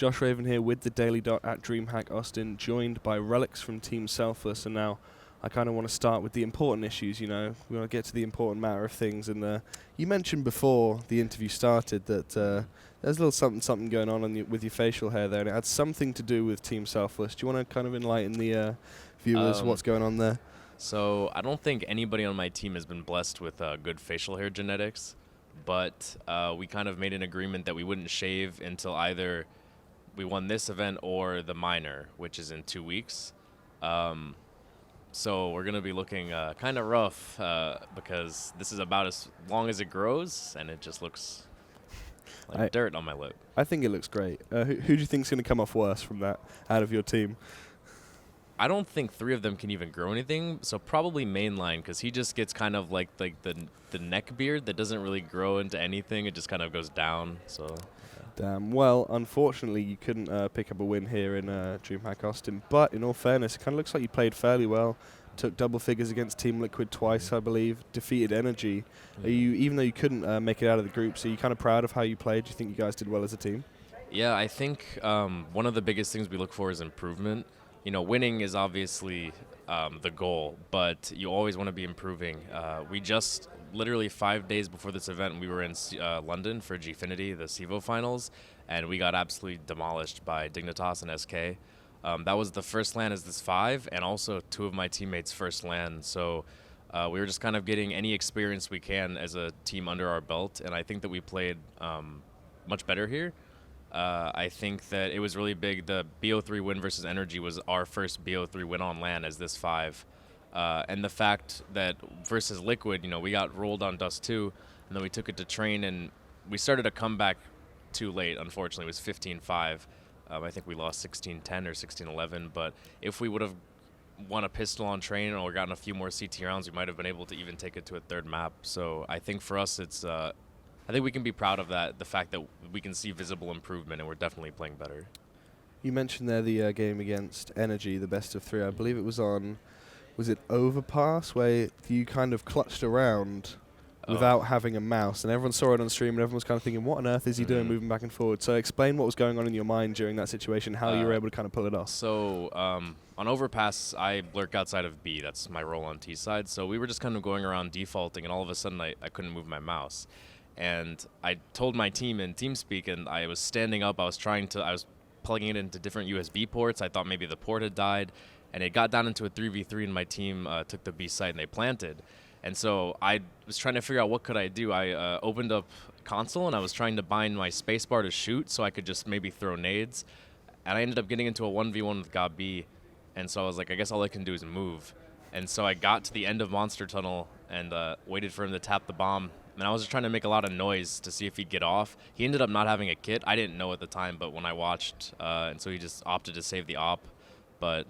Josh Raven here with the Daily Dot at DreamHack Austin, joined by Relyks from Team Selfless. And now I kind of want to start with the important issues, you know. We want to get to the important matter of things. And you mentioned before the interview started that there's a little something going on with your facial hair there, and it had something to do with Team Selfless. Do you want to kind of enlighten the viewers what's going on there? So I don't think anybody on my team has been blessed with good facial hair genetics, but we kind of made an agreement that we wouldn't shave until either we won this event or the minor, which is in 2 weeks. So we're going to be looking kind of rough because this is about as long as it grows, and it just looks like dirt on my lip. I think it looks great. Who do you think is going to come off worse from that out of your team? I don't think 3 of them can even grow anything, so probably mainline, because he just gets kind of like the neck beard that doesn't really grow into anything. It just kind of goes down. So. Yeah. Damn. Well, unfortunately, you couldn't pick up a win here in DreamHack Austin. But in all fairness, it kind of looks like you played fairly well. Took double figures against Team Liquid twice, I believe. Defeated Energy. Are you, even though you couldn't make it out of the groups, are you kind of proud of how you played? Do you think you guys did well as a team? Yeah, I think one of the biggest things we look for is improvement. You know, winning is obviously the goal, but you always want to be improving. We just literally 5 days before this event, we were in London for Gfinity, the CEVO finals, and we got absolutely demolished by Dignitas and SK. That was the first LAN as this 5, and also 2 of my teammates' first LAN. So we were just kind of getting any experience we can as a team under our belt, and I think that we played much better here. I think that it was really big. The BO3 win versus Energy was our first BO3 win on LAN as this 5. And the fact that versus Liquid, you know, we got rolled on Dust 2, and then we took it to Train, and we started a comeback too late, unfortunately. It was 15-5. I think we lost 16-10 or 16-11, but if we would have won a pistol on Train or gotten a few more CT rounds, we might have been able to even take it to a 3rd map. So I think for us, it's I think we can be proud of that, the fact that we can see visible improvement, and we're definitely playing better. You mentioned there the game against Energy, the best of 3. I believe it was on, was it Overpass, where you kind of clutched around without having a mouse, and everyone saw it on stream, and everyone was kind of thinking, what on earth is he doing moving back and forward? So explain what was going on in your mind during that situation, how you were able to kind of pull it off. So on Overpass, I lurk outside of B. That's my role on T side. So we were just kind of going around defaulting, and all of a sudden I couldn't move my mouse. And I told my team in TeamSpeak, and I was standing up. I was plugging it into different USB ports. I thought maybe the port had died, and it got down into a 3v3, and my team took the B site, and they planted. And so I was trying to figure out what could I do. I opened up console, and I was trying to bind my spacebar to shoot so I could just maybe throw nades. And I ended up getting into a 1v1 with Gabi, and so I was like, I guess all I can do is move. And so I got to the end of Monster Tunnel and waited for him to tap the bomb. And I was just trying to make a lot of noise to see if he'd get off. He ended up not having a kit. I didn't know at the time, but when I watched, and so he just opted to save the op. But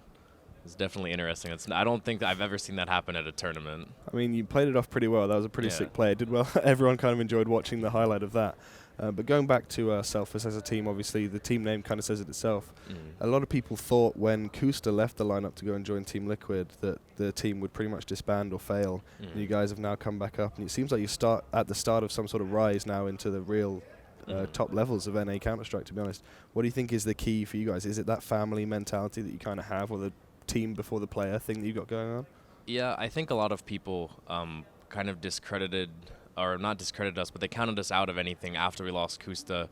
it's definitely interesting. I don't think that I've ever seen that happen at a tournament. I mean, you played it off pretty well. That was a pretty sick play. It did well. Everyone kind of enjoyed watching the highlight of that. But going back to Selfless as a team, obviously the team name kind of says it itself. A lot of people thought when Kusta left the lineup to go and join Team Liquid that the team would pretty much disband or fail. And you guys have now come back up, and it seems like you start at the start of some sort of rise now into the real top levels of NA Counter-Strike, to be honest. What do you think is the key for you guys? Is it that family mentality that you kind of have, or the team before the player thing that you've got going on? Yeah, I think a lot of people kind of discredited, or not discredited us, but they counted us out of anything after we lost Kusta,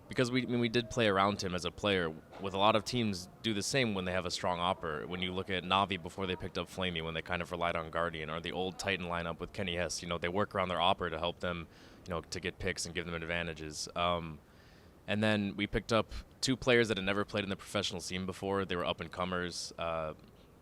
because we did play around him as a player. With a lot of teams do the same when they have a strong opper. When you look at Navi before they picked up Flamey, when they kind of relied on Guardian, or the old Titan lineup with Kenny Hess, you know, they work around their opper to help them, you know, to get picks and give them advantages. And then we picked up 2 players that had never played in the professional scene before. They were up and comers.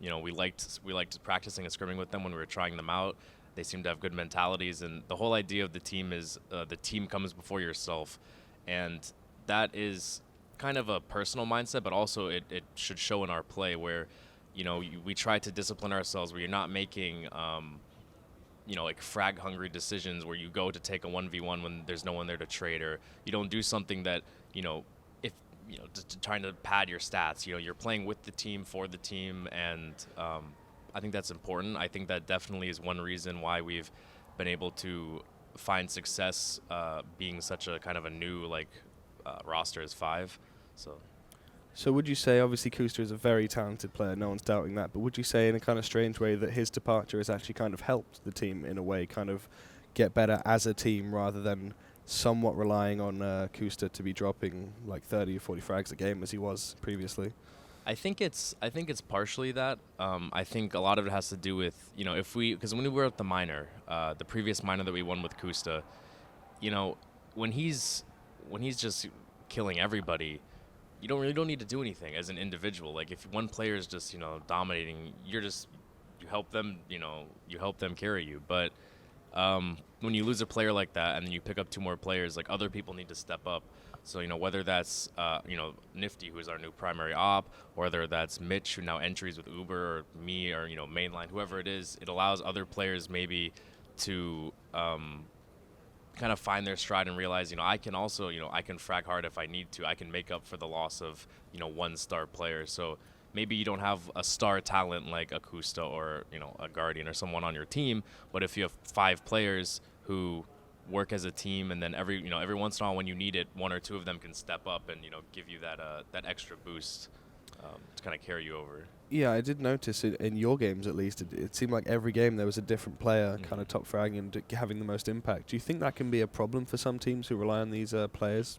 You know, we liked practicing and scrimming with them when we were trying them out. They seem to have good mentalities, and the whole idea of the team is the team comes before yourself, and that is kind of a personal mindset, but also it should show in our play where, you know, we try to discipline ourselves where you're not making, you know, like frag-hungry decisions where you go to take a 1v1 when there's no one there to trade, or you don't do something that, you know, if, you know, trying to pad your stats. You know, you're playing with the team, for the team, and I think that's important. I think that definitely is one reason why we've been able to find success being such a kind of a new roster as 5. So would you say, obviously Kusta is a very talented player, no one's doubting that, but would you say in a kind of strange way that his departure has actually kind of helped the team in a way kind of get better as a team rather than somewhat relying on Kusta to be dropping like 30 or 40 frags a game as he was previously? I think it's partially that. I think a lot of it has to do with, because when we were at the minor, the previous minor that we won with Kusta, when he's just killing everybody, you don't need to do anything as an individual. Like if one player is just dominating, you help them carry you. But when you lose a player like that and then you pick up 2 more players, like other people need to step up. So whether that's Nifty, who is our new primary op, or whether that's Mitch, who now entries with Uber, or me, or mainline, whoever it is, it allows other players maybe to kind of find their stride and realize, I can also, I can frag hard if I need to. I can make up for the loss of, 1 star player. So maybe you don't have a star talent like a Kusta or, a Guardian or someone on your team, but if you have 5 players who work as a team, and then every once in a while when you need it, 1 or 2 of them can step up and, give you that extra boost to kind of carry you over. Yeah, I did notice in your games at least, it seemed like every game there was a different player kind of top fragging and having the most impact. Do you think that can be a problem for some teams who rely on these players?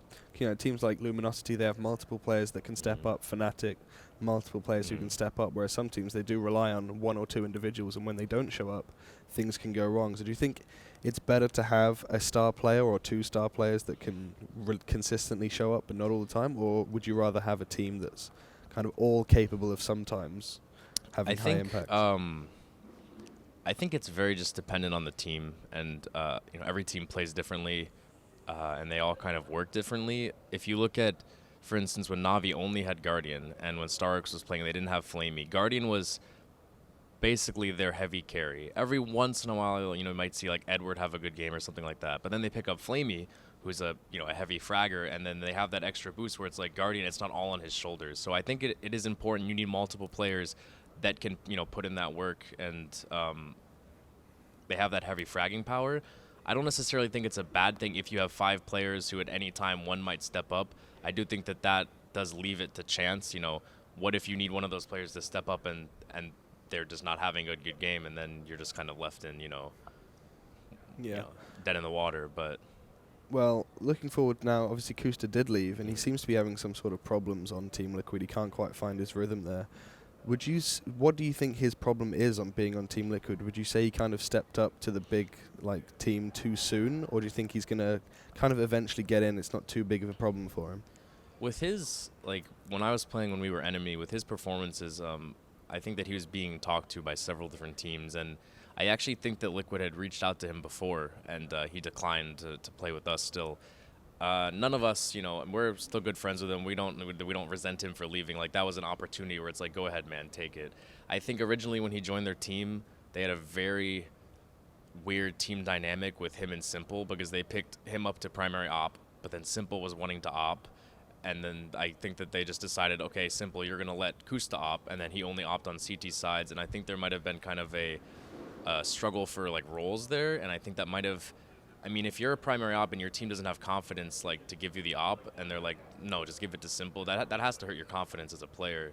Teams like Luminosity, they have multiple players that can step up. Fnatic, multiple players who can step up, whereas some teams, they do rely on 1 or 2 individuals, and when they don't show up, things can go wrong. So do you think it's better to have a star player or 2 star players that can consistently show up but not all the time, or would you rather have a team that's kind of all capable of sometimes having high impact? I think it's very just dependent on the team, and every team plays differently, and they all kind of work differently. If you look at, for instance, when Navi only had Guardian, and when Starix was playing, they didn't have Flamey. Guardian was basically their heavy carry. Every once in a while, you might see like Edward have a good game or something like that, but then they pick up Flamey, who's a heavy fragger, and then they have that extra boost where it's like Guardian, it's not all on his shoulders. So I think it is important. You need multiple players that can put in that work, and they have that heavy fragging power. I don't necessarily think it's a bad thing if you have 5 players who at any time one might step up. I do think that does leave it to chance. What if you need one of those players to step up and they're just not having a good game, and then you're just kind of left in dead in the water. But well, looking forward now, obviously Kusta did leave, and he seems to be having some sort of problems on Team Liquid. He can't quite find his rhythm there. What do you think his problem is on being on Team Liquid? Would you say he kind of stepped up to the big team too soon, or do you think he's going to kind of eventually get in? It's not too big of a problem for him. With his, when I was playing when we were enemy, with his performances, I think that he was being talked to by several different teams, and I actually think that Liquid had reached out to him before, and he declined to play with us still. None of us, we're still good friends with him. We don't resent him for leaving. That was an opportunity where it's like, go ahead, man, take it. I think originally when he joined their team, they had a very weird team dynamic with him and Simple, because they picked him up to primary op, but then Simple was wanting to op. And then I think that they just decided, okay, Simple, you're going to let Kusta op, and then he only opt on CT sides. And I think there might have been kind of a struggle for roles there, and I think that might have, if you're a primary op and your team doesn't have confidence to give you the op, and they're like, no, just give it to Simple, that has to hurt your confidence as a player.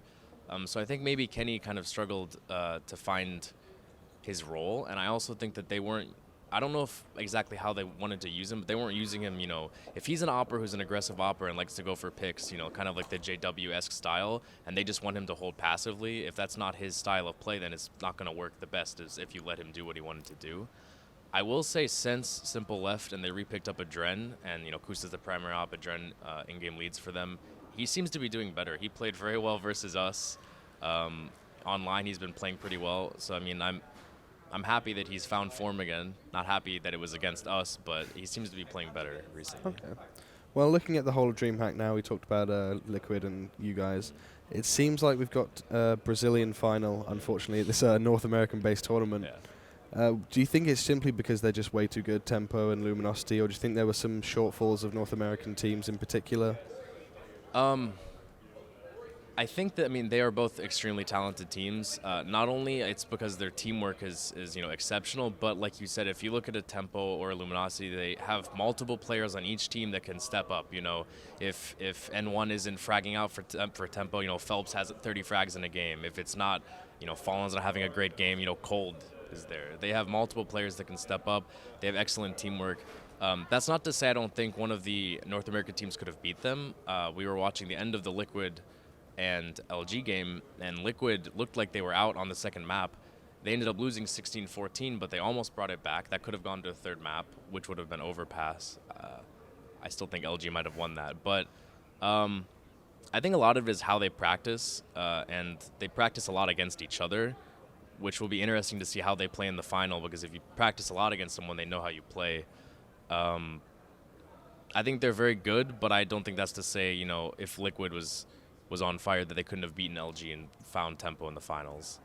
So I think maybe Kenny kind of struggled to find his role, and I also think that they weren't, I don't know if exactly how they wanted to use him, but they weren't using him, if he's an opper who's an aggressive opper and likes to go for picks, kind of like the JW-esque style, and they just want him to hold passively, if that's not his style of play, then it's not going to work the best as if you let him do what he wanted to do. I will say since Simple left and they repicked up Adren, and, Kusta's the primary op, Adren in-game leads for them, he seems to be doing better. He played very well versus us. Online, he's been playing pretty well, so, I'm happy that he's found form again. Not happy that it was against us, but he seems to be playing better recently. Okay. Well, looking at the whole of DreamHack now, we talked about Liquid and you guys. It seems like we've got a Brazilian final, unfortunately, at this North American-based tournament. Yeah. Do you think it's simply because they're just way too good, Tempo and Luminosity, or do you think there were some shortfalls of North American teams in particular? I think that, I mean, they are both extremely talented teams. Not only it's because their teamwork is exceptional, but like you said, if you look at a Tempo or a Luminosity, they have multiple players on each team that can step up. If N1 isn't fragging out for Tempo, Phelps has 30 frags in a game. If it's not, Fallen's not having a great game, Cold is there. They have multiple players that can step up. They have excellent teamwork. That's not to say I don't think one of the North American teams could have beat them. We were watching the end of the Liquid and LG game, and Liquid looked like they were out on the second map. They ended up losing 16-14, but they almost brought it back. That could have gone to a third map, which would have been Overpass. I still think LG might have won that. But I think a lot of it is how they practice, and they practice a lot against each other, which will be interesting to see how they play in the final, because if you practice a lot against someone, they know how you play. I think they're very good, but I don't think that's to say, if Liquid was on fire, that they couldn't have beaten LG and found Tempo in the finals.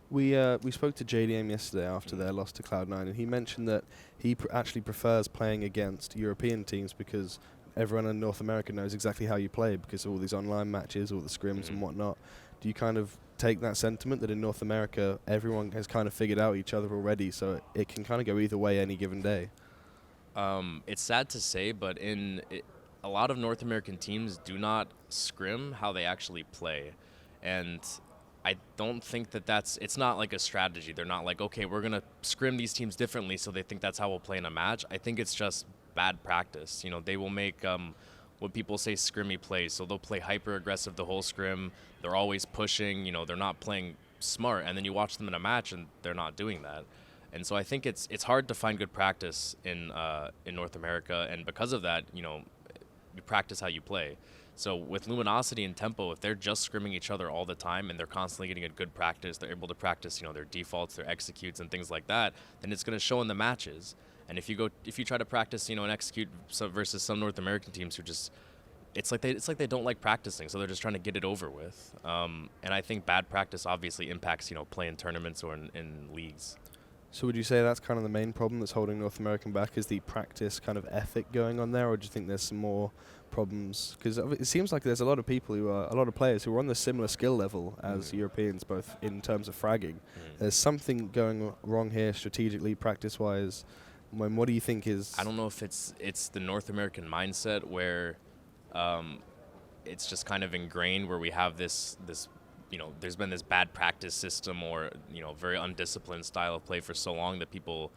We spoke to JDM yesterday after their loss to Cloud9, and he mentioned that he actually prefers playing against European teams because everyone in North America knows exactly how you play because of all these online matches, all the scrims and whatnot. Do you kind of take that sentiment that in North America everyone has kind of figured out each other already, so it can kind of go either way any given day? It's sad to say, but a lot of North American teams do not scrim how they actually play. And I don't think it's not like a strategy. They're not like, okay, we're going to scrim these teams differently so they think that's how we'll play in a match. I think it's just bad practice. They will make what people say scrimmy plays. So they'll play hyper aggressive the whole scrim. They're always pushing. They're not playing smart. And then you watch them in a match and they're not doing that. And so I think it's hard to find good practice in North America. And because of that, you practice how you play. So with Luminosity and Tempo, if they're just scrimming each other all the time and they're constantly getting a good practice, they're able to practice, their defaults, their executes, and things like that, then it's going to show in the matches. And if you try to practice, and execute versus some North American teams who just, it's like they don't like practicing, so they're just trying to get it over with. And I think bad practice obviously impacts, play in tournaments or in leagues. So would you say that's kind of the main problem that's holding North American back, is the practice kind of ethic going on there, or do you think there's some more problems? Because it seems like there's a lot of players who are on the similar skill level as Europeans, both in terms of fragging. There's something going wrong here strategically, practice-wise. What do you think is... I don't know if it's the North American mindset where it's just kind of ingrained, where we have this there's been this bad practice system or, very undisciplined style of play for so long that people,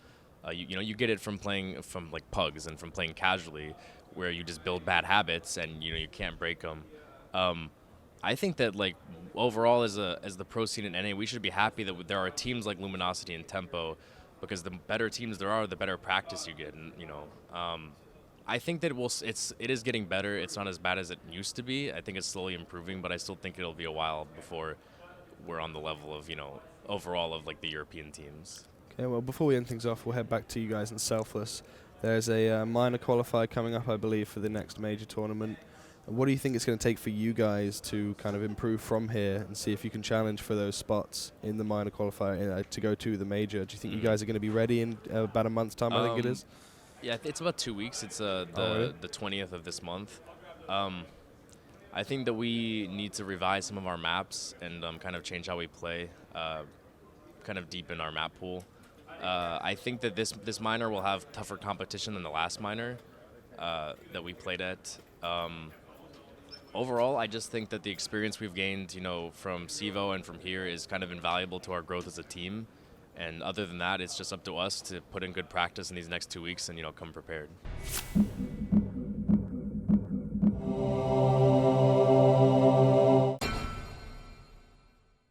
you get it from playing from like pugs and from playing casually, where you just build bad habits and, you can't break them. I think that, like, overall as the pro scene in NA, we should be happy that there are teams like Luminosity and Tempo, because the better teams there are, the better practice you get. And, I think that it is getting better. It's not as bad as it used to be. I think it's slowly improving, but I still think it'll be a while before we're on the level of, overall of like the European teams. Okay, well, before we end things off, we'll head back to you guys in Selfless. There's a minor qualifier coming up, I believe, for the next major tournament. What do you think it's going to take for you guys to kind of improve from here and see if you can challenge for those spots in the minor qualifier to go to the major? Do you think you guys are going to be ready in about a month's time, I think it is? Yeah, it's about 2 weeks. It's the 20th of this month. I think that we need to revise some of our maps and kind of change how we play, kind of deepen our map pool. I think that this minor will have tougher competition than the last minor that we played at. Overall, I just think that the experience we've gained, from CEVO and from here is kind of invaluable to our growth as a team. And other than that, it's just up to us to put in good practice in these next 2 weeks and, come prepared.